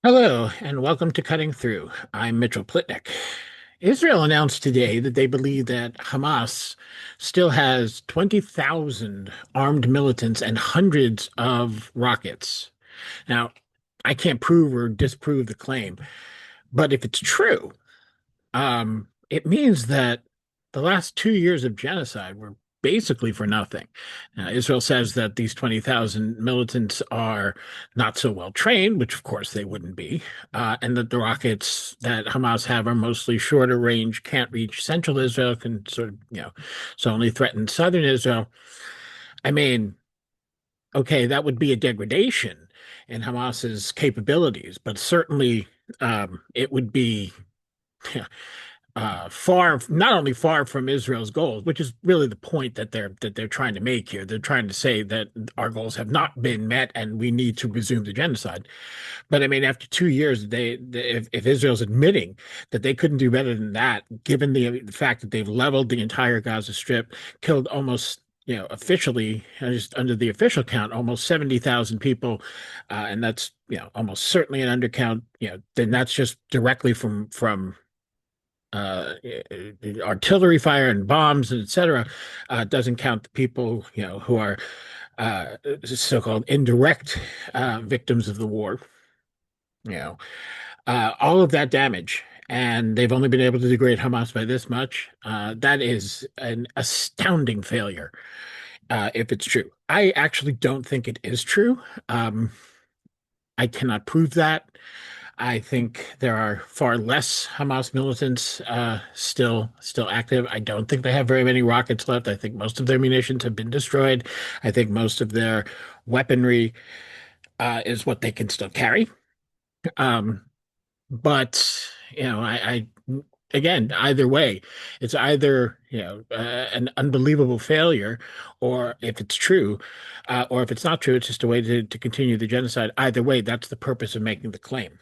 Hello, and welcome to Cutting Through. I'm Mitchell Plitnick. Israel announced today that they believe that Hamas still has 20,000 armed militants and hundreds of rockets. Now, I can't prove or disprove the claim, but if it's true, it means that the last 2 years of genocide were basically for nothing. Israel says that these 20,000 militants are not so well trained, which of course they wouldn't be, and that the rockets that Hamas have are mostly shorter range, can't reach central Israel, can sort of, so only threaten southern Israel. I mean, okay, that would be a degradation in Hamas's capabilities, but certainly it would be far, not only far from Israel's goals, which is really the point that they're trying to make here. They're trying to say that our goals have not been met and we need to resume the genocide. But I mean, after 2 years, if Israel's admitting that they couldn't do better than that, given the fact that they've leveled the entire Gaza Strip, killed almost, officially, just under the official count, almost 70,000 people, and that's, almost certainly an undercount, then that's just directly from uh, artillery fire and bombs, etc. Doesn't count the people, who are so-called indirect victims of the war. You know, all of that damage, and they've only been able to degrade Hamas by this much. That is an astounding failure, if it's true. I actually don't think it is true. Um, I cannot prove that. I think there are far less Hamas militants still active. I don't think they have very many rockets left. I think most of their munitions have been destroyed. I think most of their weaponry is what they can still carry. Um, but again, either way, it's either an unbelievable failure, or if it's true, or if it's not true, it's just a way to continue the genocide. Either way, that's the purpose of making the claim.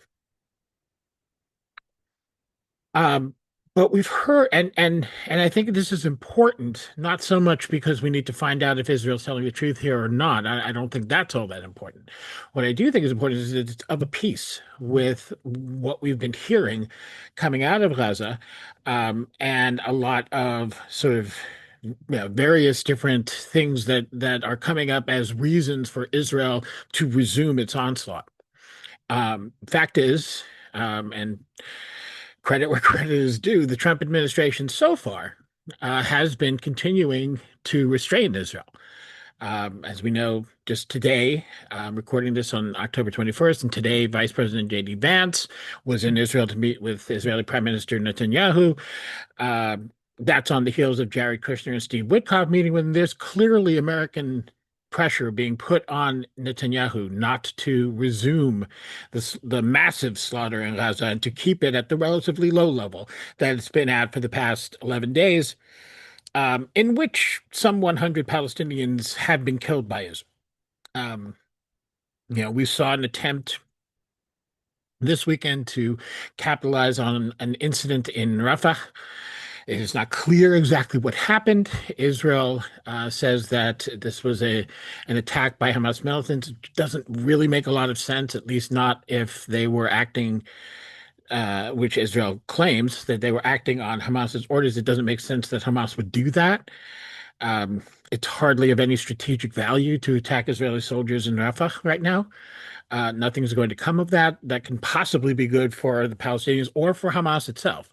Um, but we've heard, and I think this is important, not so much because we need to find out if Israel's telling the truth here or not. I don't think that's all that important. What I do think is important is that it's of a piece with what we've been hearing coming out of Gaza, and a lot of sort of various different things that are coming up as reasons for Israel to resume its onslaught. Fact is, and credit where credit is due, the Trump administration so far has been continuing to restrain Israel. As we know, just today, recording this on October 21st, and today, Vice President J.D. Vance was in Israel to meet with Israeli Prime Minister Netanyahu. Uh, that's on the heels of Jared Kushner and Steve Witkoff meeting with him. There's clearly American pressure being put on Netanyahu not to resume the massive slaughter in Gaza and to keep it at the relatively low level that it's been at for the past 11 days, in which some 100 Palestinians have been killed by Israel. Um, we saw an attempt this weekend to capitalize on an incident in Rafah. It is not clear exactly what happened. Israel says that this was an attack by Hamas militants. It doesn't really make a lot of sense, at least not if they were acting, which Israel claims that they were acting on Hamas's orders. It doesn't make sense that Hamas would do that. It's hardly of any strategic value to attack Israeli soldiers in Rafah right now. Nothing's going to come of that. That can possibly be good for the Palestinians or for Hamas itself.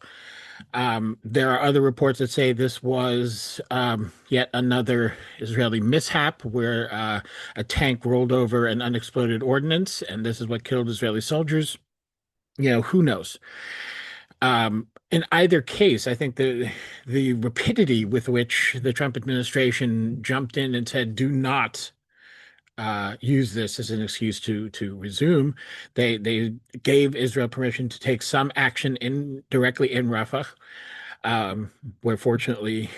There are other reports that say this was yet another Israeli mishap where a tank rolled over an unexploded ordnance, and this is what killed Israeli soldiers. Who knows? In either case, I think the rapidity with which the Trump administration jumped in and said, "Do not use this as an excuse to resume." They gave Israel permission to take some action in directly in Rafah, where fortunately,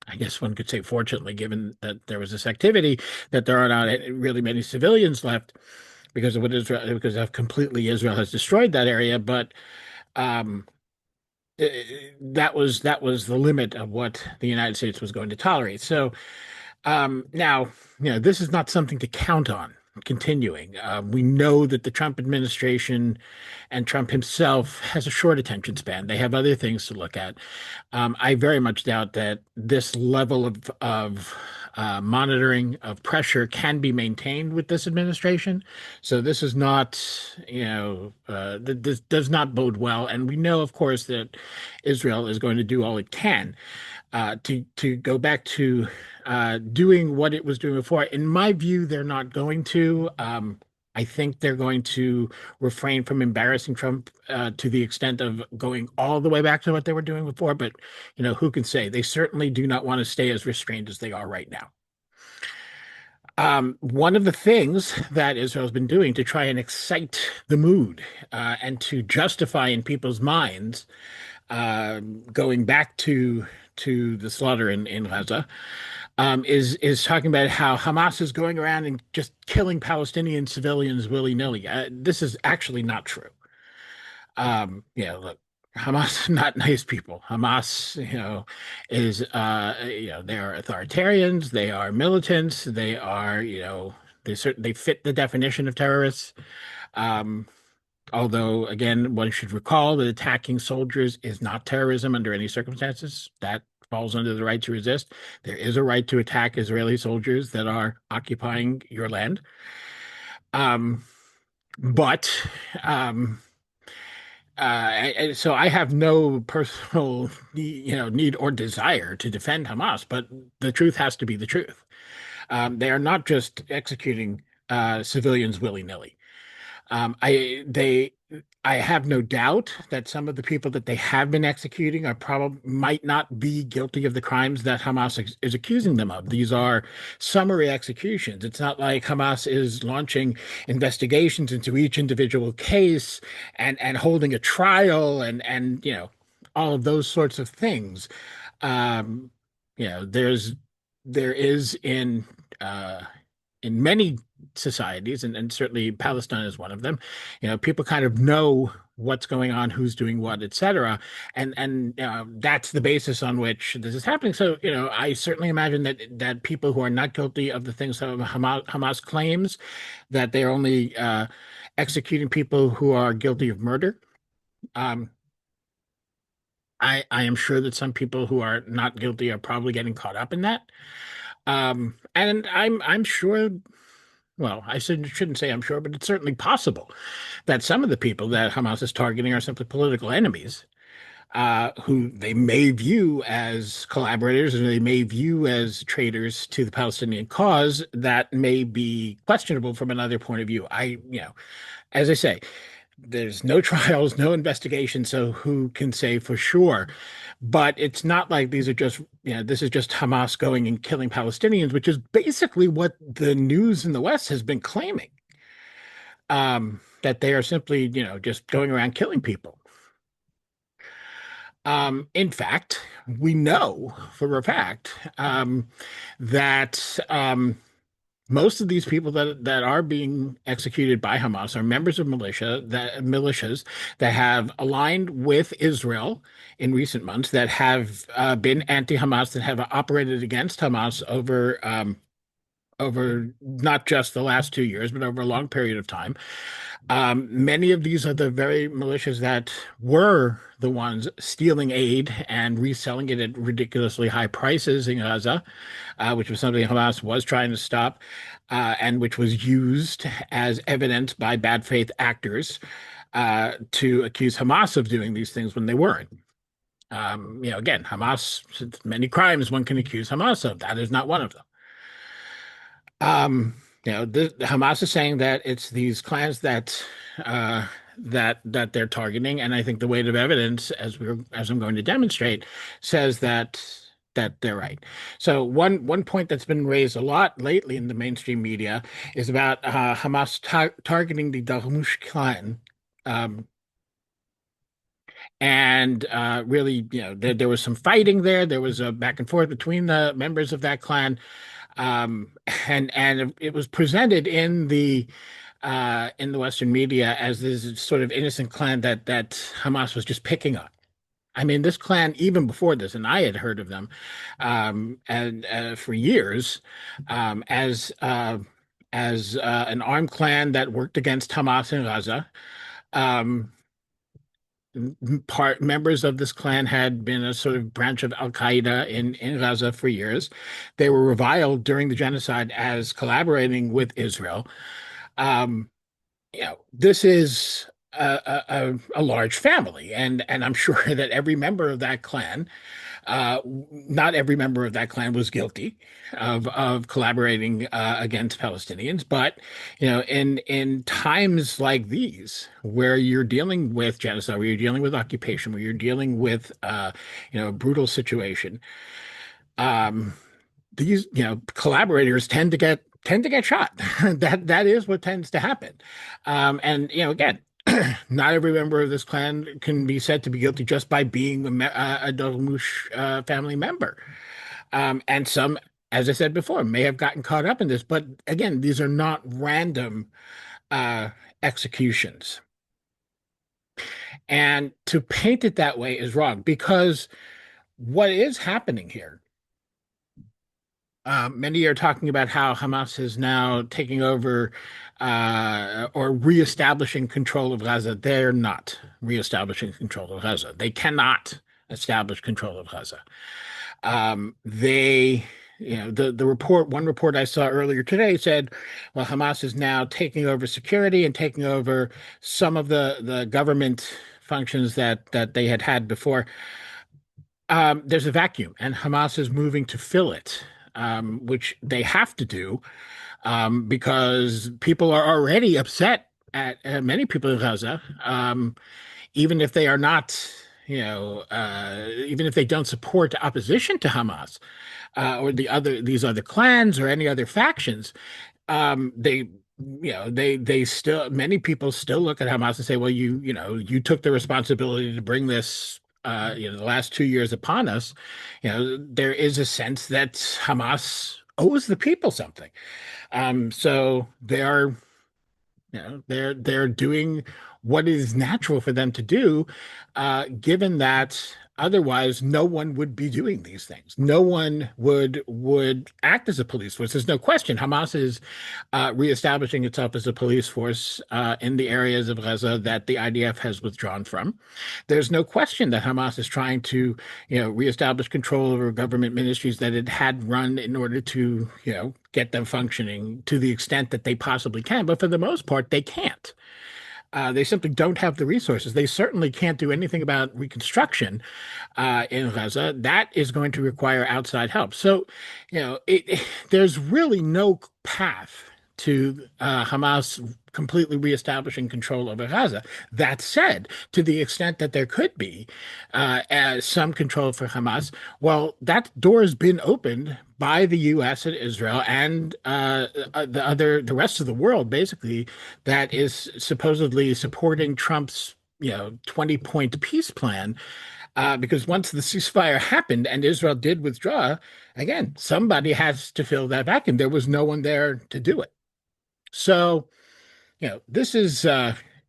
I guess one could say fortunately, given that there was this activity, that there are not really many civilians left because of what Israel, because of completely Israel has destroyed that area. But um, that was the limit of what the United States was going to tolerate. So now, this is not something to count on. continuing. We know that the Trump administration and Trump himself has a short attention span. They have other things to look at. I very much doubt that this level of monitoring of pressure can be maintained with this administration. So this is not, this does not bode well. And we know, of course, that Israel is going to do all it can to go back to doing what it was doing before. In my view, they're not going to. I think they're going to refrain from embarrassing Trump to the extent of going all the way back to what they were doing before. But, who can say? They certainly do not want to stay as restrained as they are right now. One of the things that Israel's been doing to try and excite the mood and to justify in people's minds going back to the slaughter in Gaza is talking about how Hamas is going around and just killing Palestinian civilians willy-nilly. This is actually not true. Look, Hamas are not nice people. Hamas, is they are authoritarians, they are militants, they are, they fit the definition of terrorists. Um, Although, again, one should recall that attacking soldiers is not terrorism under any circumstances. That falls under the right to resist. There is a right to attack Israeli soldiers that are occupying your land. Um, but so I have no personal, need or desire to defend Hamas, but the truth has to be the truth. They are not just executing civilians willy-nilly. I have no doubt that some of the people that they have been executing are probably might not be guilty of the crimes that Hamas is accusing them of. These are summary executions. It's not like Hamas is launching investigations into each individual case and holding a trial and all of those sorts of things. Um, there is in many societies, and certainly Palestine is one of them, people kind of know what's going on, who's doing what, etc. And that's the basis on which this is happening. So, I certainly imagine that people who are not guilty of the things that Hamas claims, that they're only executing people who are guilty of murder. Um, I am sure that some people who are not guilty are probably getting caught up in that. And I'm sure. Well, shouldn't say I'm sure, but it's certainly possible that some of the people that Hamas is targeting are simply political enemies, who they may view as collaborators or they may view as traitors to the Palestinian cause that may be questionable from another point of view. As I say, there's no trials, no investigation, so who can say for sure? But it's not like these are just, this is just Hamas going and killing Palestinians, which is basically what the news in the West has been claiming, that they are simply, just going around killing people. In fact, we know for a fact that most of these people that are being executed by Hamas are members of militias that have aligned with Israel in recent months, that have been anti-Hamas, that have operated against Hamas over not just the last 2 years, but over a long period of time. Many of these are the very militias that were the ones stealing aid and reselling it at ridiculously high prices in Gaza, which was something Hamas was trying to stop, and which was used as evidence by bad faith actors to accuse Hamas of doing these things when they weren't. Again, Hamas, many crimes one can accuse Hamas of. That is not one of them. Hamas is saying that it's these clans that they're targeting, and I think the weight of evidence, as I'm going to demonstrate, says that they're right. So one point that's been raised a lot lately in the mainstream media is about Hamas targeting the Darmush clan. And really, there was some fighting there. There was a back and forth between the members of that clan. Um, and it was presented in the Western media as this sort of innocent clan that Hamas was just picking on. I mean, this clan, even before this, and I had heard of them, and for years, as as an armed clan that worked against Hamas in Gaza. Um, Part members of this clan had been a sort of branch of Al Qaeda in Gaza for years. They were reviled during the genocide as collaborating with Israel. Um, this is a large family, and I'm sure that every member of that clan, not every member of that clan was guilty of collaborating against Palestinians, but in times like these, where you're dealing with genocide, where you're dealing with occupation, where you're dealing with a brutal situation, um, these collaborators tend to get shot. That is what tends to happen. And again, not every member of this clan can be said to be guilty just by being a Dormush family member. And some, as I said before, may have gotten caught up in this. But again, these are not random uh, executions. And to paint it that way is wrong because what is happening here, many are talking about how Hamas is now taking over or reestablishing control of Gaza. They're not reestablishing control of Gaza. They cannot establish control of Gaza. They, the report, one report I saw earlier today said, well, Hamas is now taking over security and taking over some of the government functions that they had before. There's a vacuum, and Hamas is moving to fill it, which they have to do because people are already upset at many people in Gaza, even if they are not, even if they don't support opposition to Hamas or these other clans or any other factions. They they still, many people still look at Hamas and say, well, you took the responsibility to bring this the last 2 years upon us. There is a sense that Hamas owes the people something. So they are they're doing what is natural for them to do, given that otherwise no one would be doing these things. No one would act as a police force. There's no question. Hamas is reestablishing itself as a police force in the areas of Gaza that the IDF has withdrawn from. There's no question that Hamas is trying to, reestablish control over government ministries that it had run in order to, get them functioning to the extent that they possibly can. But for the most part, they can't. They simply don't have the resources. They certainly can't do anything about reconstruction in Gaza. That is going to require outside help. So, there's really no path to Hamas completely reestablishing control over Gaza. That said, to the extent that there could be some control for Hamas, well, that door has been opened by the U.S. and Israel and the rest of the world, basically, that is supposedly supporting Trump's 20-point peace plan. Because once the ceasefire happened and Israel did withdraw, again, somebody has to fill that vacuum. There was no one there to do it. So, this is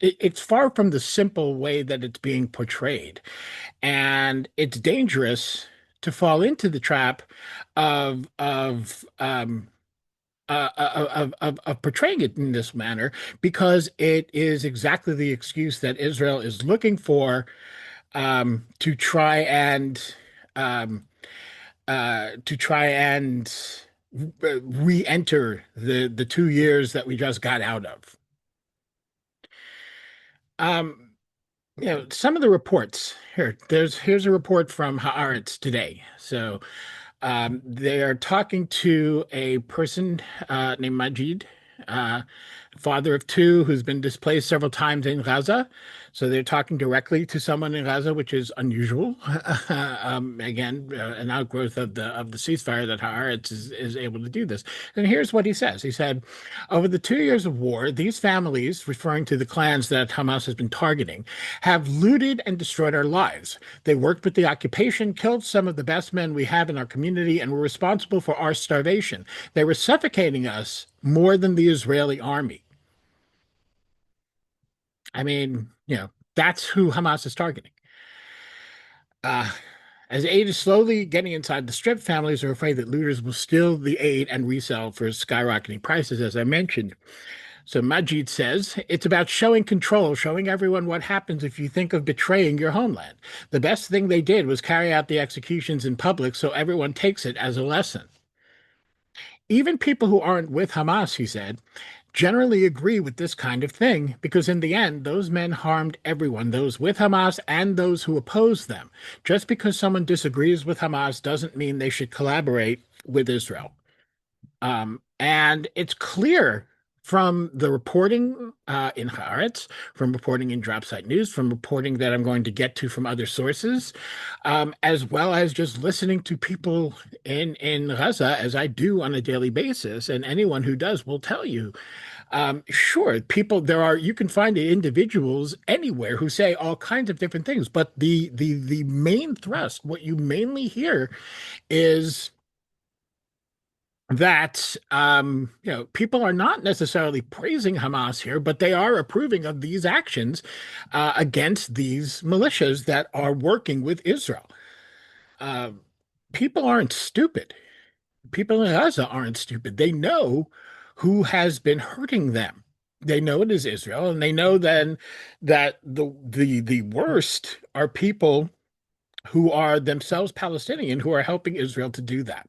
it's far from the simple way that it's being portrayed. And it's dangerous to fall into the trap of portraying it in this manner because it is exactly the excuse that Israel is looking for to try and um, re-enter the 2 years that we just got out of. Um, some of the reports here. Here's a report from Haaretz today. So they are talking to a person named Majid, uh, father of two, who's been displaced several times in Gaza. So they're talking directly to someone in Gaza, which is unusual. Again, an outgrowth of the ceasefire that Haaretz is able to do this. And here's what he says. He said, over the 2 years of war, these families, referring to the clans that Hamas has been targeting, have looted and destroyed our lives. They worked with the occupation, killed some of the best men we have in our community, and were responsible for our starvation. They were suffocating us more than the Israeli army. I mean, that's who Hamas is targeting. Uh, As aid is slowly getting inside the strip, families are afraid that looters will steal the aid and resell for skyrocketing prices, as I mentioned. So Majid says it's about showing control, showing everyone what happens if you think of betraying your homeland. The best thing they did was carry out the executions in public so everyone takes it as a lesson. Even people who aren't with Hamas, he said, generally agree with this kind of thing because in the end, those men harmed everyone, those with Hamas and those who oppose them. Just because someone disagrees with Hamas doesn't mean they should collaborate with Israel. And it's clear from the reporting in Haaretz, from reporting in Dropsite News, from reporting that I'm going to get to from other sources, as well as just listening to people in Gaza, as I do on a daily basis, and anyone who does will tell you. Sure, people there are you can find individuals anywhere who say all kinds of different things, but the main thrust, what you mainly hear is that people are not necessarily praising Hamas here, but they are approving of these actions against these militias that are working with Israel. Uh, People aren't stupid. People in Gaza aren't stupid. They know who has been hurting them. They know it is Israel, and they know then that the worst are people who are themselves Palestinian who are helping Israel to do that.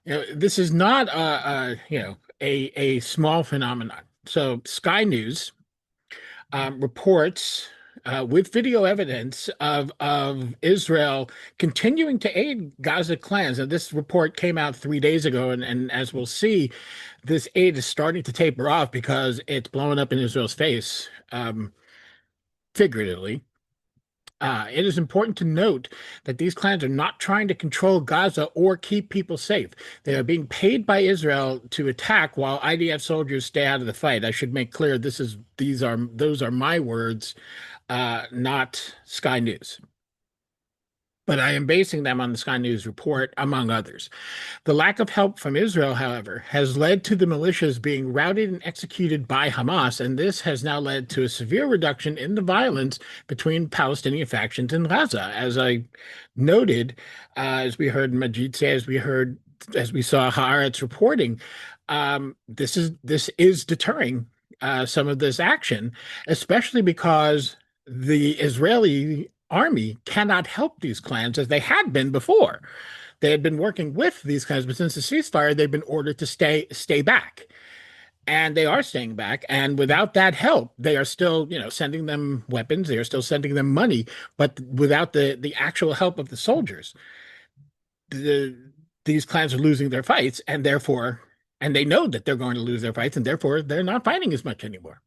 This is not a small phenomenon. So Sky News reports with video evidence of Israel continuing to aid Gaza clans. And this report came out 3 days ago, and as we'll see, this aid is starting to taper off because it's blowing up in Israel's face, figuratively. It is important to note that these clans are not trying to control Gaza or keep people safe. They are being paid by Israel to attack while IDF soldiers stay out of the fight. I should make clear those are my words, not Sky News. But I am basing them on the Sky News report, among others. The lack of help from Israel, however, has led to the militias being routed and executed by Hamas, and this has now led to a severe reduction in the violence between Palestinian factions in Gaza. As I noted, as we heard Majid say, as we saw Haaretz reporting, this is deterring some of this action, especially because the Israeli army cannot help these clans as they had been before. They had been working with these clans, but since the ceasefire, they've been ordered to stay back. And they are staying back. And without that help, they are still, sending them weapons. They are still sending them money. But without the actual help of the soldiers, the, these clans are losing their fights, and they know that they're going to lose their fights, and therefore they're not fighting as much anymore.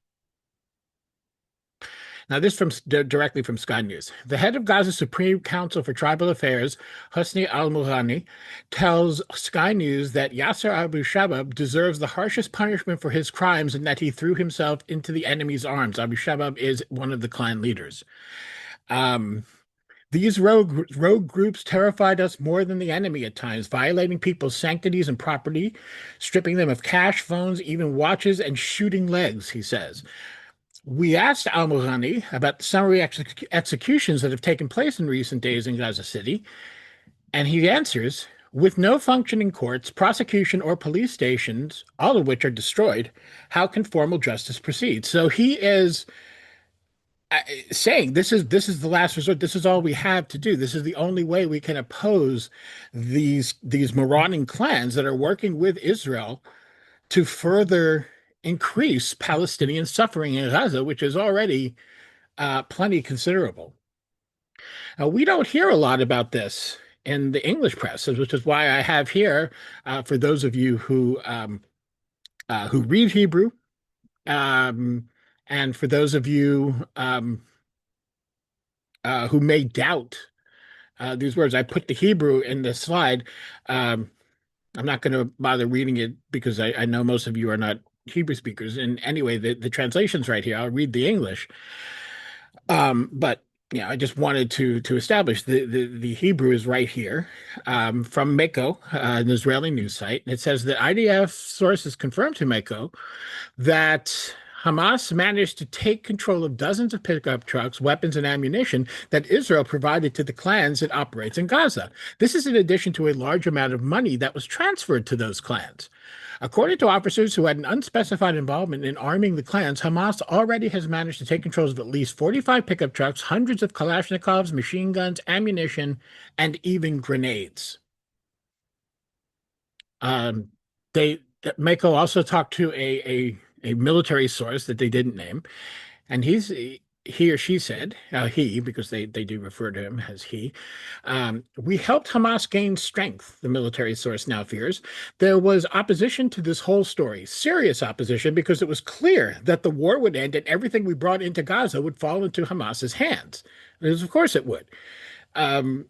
Now, this from directly from Sky News. The head of Gaza's Supreme Council for Tribal Affairs, Hosni al-Mughani, tells Sky News that Yasser Abu Shabab deserves the harshest punishment for his crimes and that he threw himself into the enemy's arms. Abu Shabab is one of the clan leaders. These rogue groups terrified us more than the enemy at times, violating people's sanctities and property, stripping them of cash, phones, even watches, and shooting legs, he says. We asked al-Mughani about the summary executions that have taken place in recent days in Gaza City, and he answers, with no functioning courts, prosecution, or police stations, all of which are destroyed, how can formal justice proceed? So he is saying this is the last resort. This is all we have to do. This is the only way we can oppose these marauding clans that are working with Israel to further increase Palestinian suffering in Gaza, which is already plenty considerable. Now, we don't hear a lot about this in the English press, which is why I have here, for those of you who read Hebrew, and for those of you who may doubt these words, I put the Hebrew in the slide. I'm not going to bother reading it because I know most of you are not Hebrew speakers. And anyway, the translation's right here. I'll read the English. But yeah, I just wanted to establish the Hebrew is right here, from Mako, an Israeli news site. And it says that IDF sources confirmed to Mako that Hamas managed to take control of dozens of pickup trucks, weapons, and ammunition that Israel provided to the clans it operates in Gaza. This is in addition to a large amount of money that was transferred to those clans. According to officers who had an unspecified involvement in arming the clans, Hamas already has managed to take control of at least 45 pickup trucks, hundreds of Kalashnikovs, machine guns, ammunition, and even grenades. Um, they Mako also talked to a military source that they didn't name, and he or she said, he, because they do refer to him as he, we helped Hamas gain strength, the military source now fears. There was opposition to this whole story, serious opposition, because it was clear that the war would end and everything we brought into Gaza would fall into Hamas's hands. Because of course it would.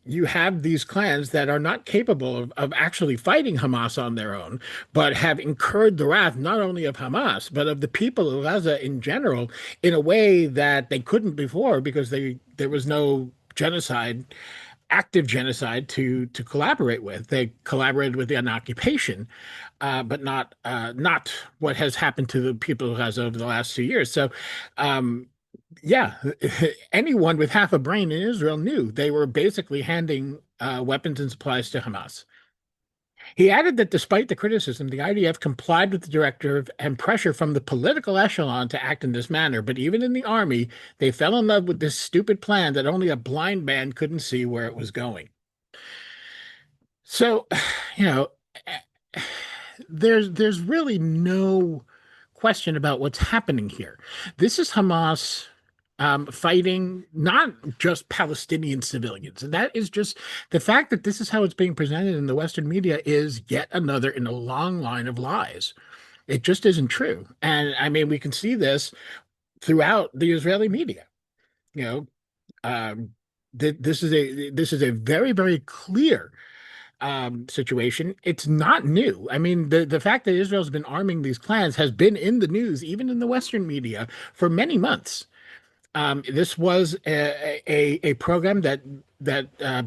You have these clans that are not capable of actually fighting Hamas on their own, but have incurred the wrath not only of Hamas, but of the people of Gaza in general in a way that they couldn't before because there was no genocide, active genocide to collaborate with. They collaborated with an occupation, but not what has happened to the people of Gaza over the last 2 years. So yeah, anyone with half a brain in Israel knew they were basically handing weapons and supplies to Hamas. He added that despite the criticism, the IDF complied with the directive and pressure from the political echelon to act in this manner. But even in the army, they fell in love with this stupid plan that only a blind man couldn't see where it was going. So, you know, there's really no question about what's happening here. This is Hamas fighting not just Palestinian civilians. And that is just the fact that this is how it's being presented in the Western media is yet another in a long line of lies. It just isn't true. And I mean, we can see this throughout the Israeli media. You know, this is a very, very clear situation. It's not new. I mean, the fact that Israel's been arming these clans has been in the news, even in the Western media, for many months. This was a program that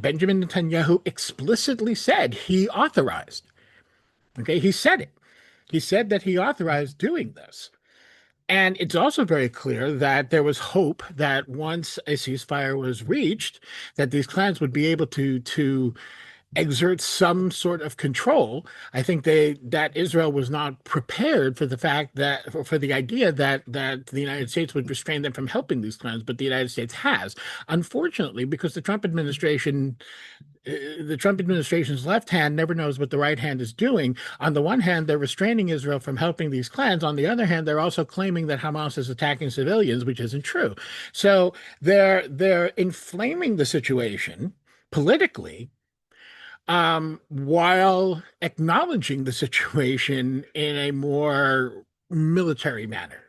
Benjamin Netanyahu explicitly said he authorized. Okay, he said it. He said that he authorized doing this. And it's also very clear that there was hope that once a ceasefire was reached, that these clans would be able to exert some sort of control. I think that Israel was not prepared for the fact that for the idea that the United States would restrain them from helping these clans, but the United States has, unfortunately, because the Trump administration's left hand never knows what the right hand is doing. On the one hand, they're restraining Israel from helping these clans. On the other hand, they're also claiming that Hamas is attacking civilians, which isn't true. So they're inflaming the situation politically while acknowledging the situation in a more military manner.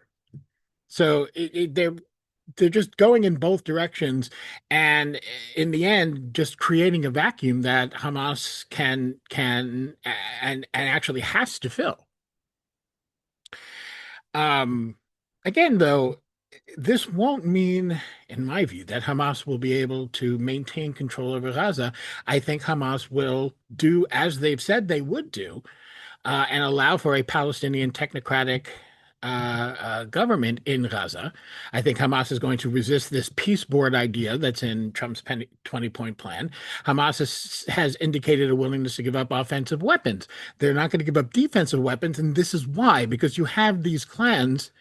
So they're just going in both directions, and in the end, just creating a vacuum that Hamas can and actually has to fill. Um, Again, though, this won't mean, in my view, that Hamas will be able to maintain control over Gaza. I think Hamas will do as they've said they would do, and allow for a Palestinian technocratic government in Gaza. I think Hamas is going to resist this peace board idea that's in Trump's 20-point plan. Hamas has indicated a willingness to give up offensive weapons. They're not going to give up defensive weapons, and this is why, because you have these clans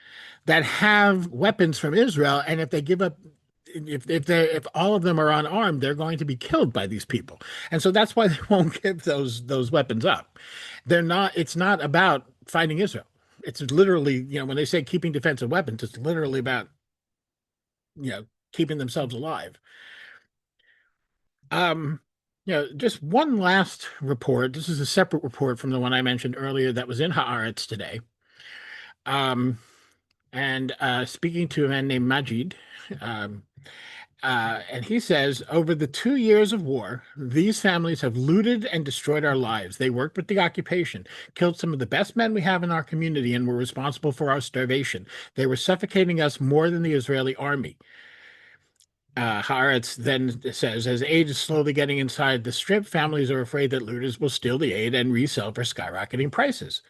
that have weapons from Israel, and if they give up, if all of them are unarmed, they're going to be killed by these people, and so that's why they won't give those weapons up. They're not. It's not about fighting Israel. It's literally, when they say keeping defensive weapons, it's literally about keeping themselves alive. Um, just one last report. This is a separate report from the one I mentioned earlier that was in Haaretz today. And speaking to a man named Majid, um, and he says, over the 2 years of war, these families have looted and destroyed our lives. They worked with the occupation, killed some of the best men we have in our community, and were responsible for our starvation. They were suffocating us more than the Israeli army. Haaretz then says, as aid is slowly getting inside the strip, families are afraid that looters will steal the aid and resell for skyrocketing prices.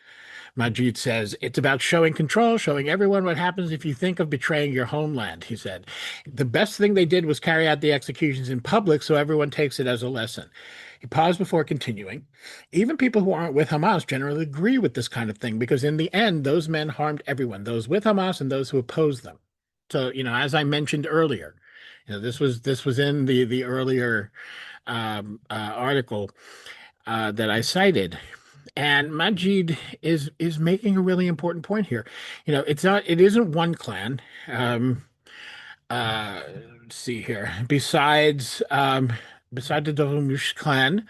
Majid says, it's about showing control, showing everyone what happens if you think of betraying your homeland, he said. The best thing they did was carry out the executions in public so everyone takes it as a lesson. He paused before continuing. Even people who aren't with Hamas generally agree with this kind of thing because in the end, those men harmed everyone, those with Hamas and those who oppose them. So, as I mentioned earlier, this was in the earlier article that I cited. And Majid is making a really important point here. It isn't one clan. Um, let's see here. Besides the Dovumush clan,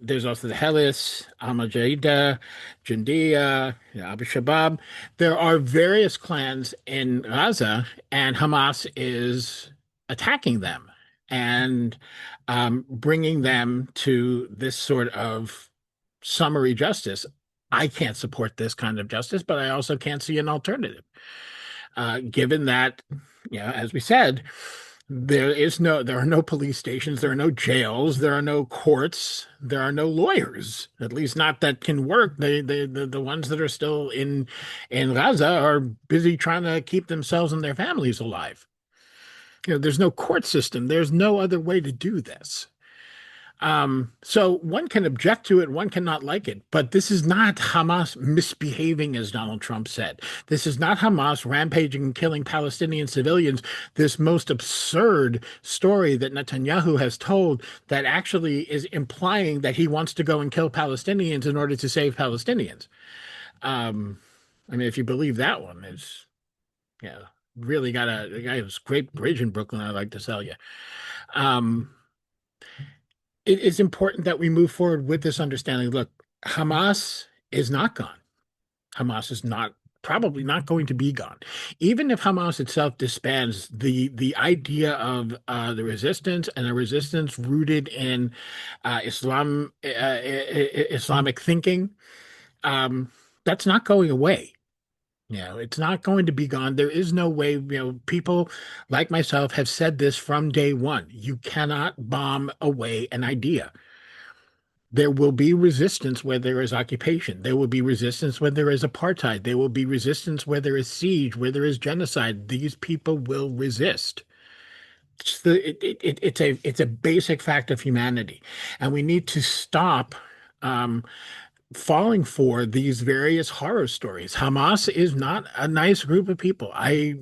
there's also the Helis, Al-Mujahida, Jundia, Abu Shabab. There are various clans in Gaza, and Hamas is attacking them and bringing them to this sort of summary justice. I can't support this kind of justice, but I also can't see an alternative, given that, as we said, there are no police stations, there are no jails, there are no courts, there are no lawyers, at least not that can work. The ones that are still in Gaza are busy trying to keep themselves and their families alive. There's no court system. There's no other way to do this. So one can object to it, one cannot like it, but this is not Hamas misbehaving, as Donald Trump said. This is not Hamas rampaging and killing Palestinian civilians. This most absurd story that Netanyahu has told that actually is implying that he wants to go and kill Palestinians in order to save Palestinians. Um, I mean, if you believe that one, it's really got a guy who's great bridge in Brooklyn. I'd like to sell you. Um, it is important that we move forward with this understanding. Look, Hamas is not gone. Hamas is not probably not going to be gone. Even if Hamas itself disbands, the idea of the resistance and a resistance rooted in Islamic thinking, that's not going away. It's not going to be gone. There is no way, people like myself have said this from day one. You cannot bomb away an idea. There will be resistance where there is occupation. There will be resistance where there is apartheid. There will be resistance where there is siege, where there is genocide. These people will resist. It's a basic fact of humanity, and we need to stop um, falling for these various horror stories. Hamas is not a nice group of people. I,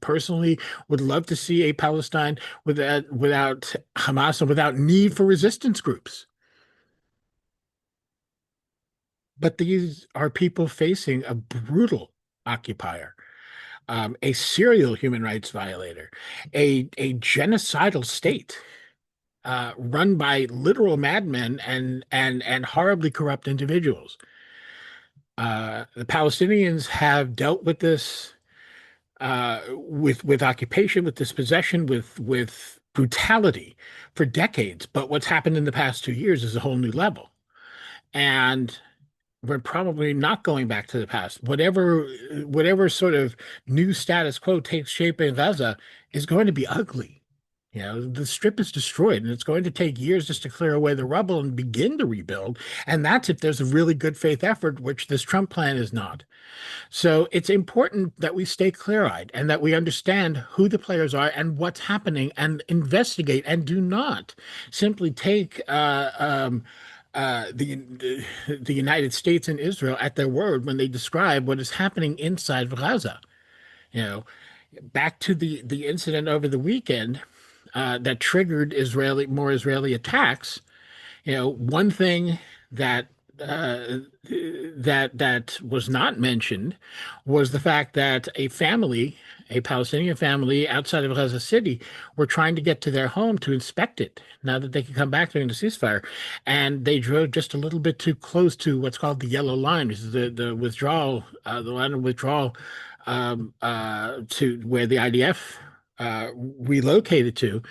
personally would love to see a Palestine without Hamas and without need for resistance groups. But these are people facing a brutal occupier, a serial human rights violator, a genocidal state run by literal madmen and horribly corrupt individuals. The Palestinians have dealt with this with occupation, with dispossession, with brutality for decades. But what's happened in the past 2 years is a whole new level. And we're probably not going back to the past. Whatever sort of new status quo takes shape in Gaza is going to be ugly. The strip is destroyed, and it's going to take years just to clear away the rubble and begin to rebuild. And that's if there's a really good faith effort, which this Trump plan is not. So it's important that we stay clear-eyed and that we understand who the players are and what's happening and investigate and do not simply take the United States and Israel at their word when they describe what is happening inside of Gaza. You know, back to the incident over the weekend that triggered more Israeli attacks. One thing that that was not mentioned was the fact that a Palestinian family outside of Gaza City, were trying to get to their home to inspect it now that they could come back during the ceasefire, and they drove just a little bit too close to what's called the yellow line, which is the line of withdrawal to where the IDF relocated to,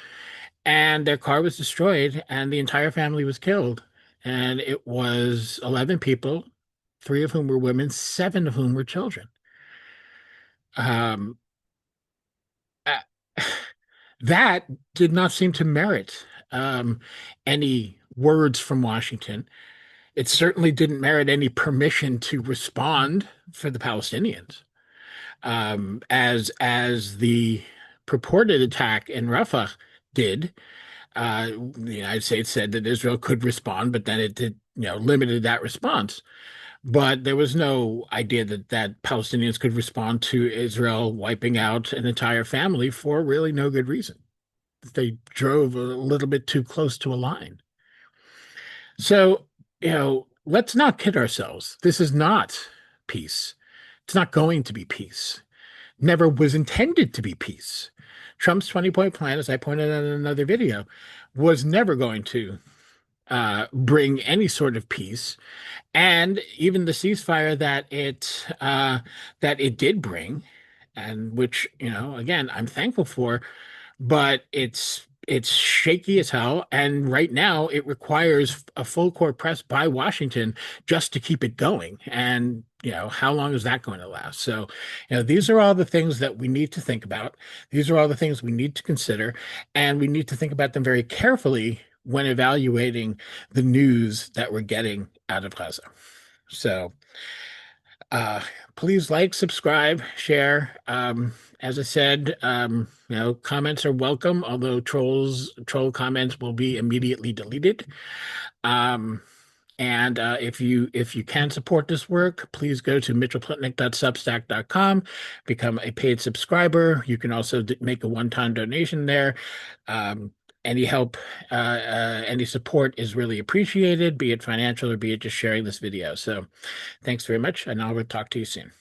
and their car was destroyed and the entire family was killed. And it was 11 people, three of whom were women, seven of whom were children. Um, uh, That did not seem to merit any words from Washington. It certainly didn't merit any permission to respond for the Palestinians, as the purported attack in Rafah did. The United States said that Israel could respond, but then it did, limited that response. But there was no idea that Palestinians could respond to Israel wiping out an entire family for really no good reason. They drove a little bit too close to a line. So, let's not kid ourselves. This is not peace. It's not going to be peace. Never was intended to be peace. Trump's 20-point plan, as I pointed out in another video, was never going to bring any sort of peace. And even the ceasefire that it did bring, and which, again, I'm thankful for, but it's shaky as hell. And right now, it requires a full court press by Washington just to keep it going. And how long is that going to last? So, these are all the things that we need to think about. These are all the things we need to consider, and we need to think about them very carefully when evaluating the news that we're getting out of Gaza. So, uh, please like, subscribe, share. As I said, comments are welcome, although troll comments will be immediately deleted. Um, and if you can support this work, please go to mitchellplutnik.substack.com, become a paid subscriber. You can also make a one-time donation there. Any help, any support is really appreciated, be it financial or be it just sharing this video. So thanks very much, and I will talk to you soon.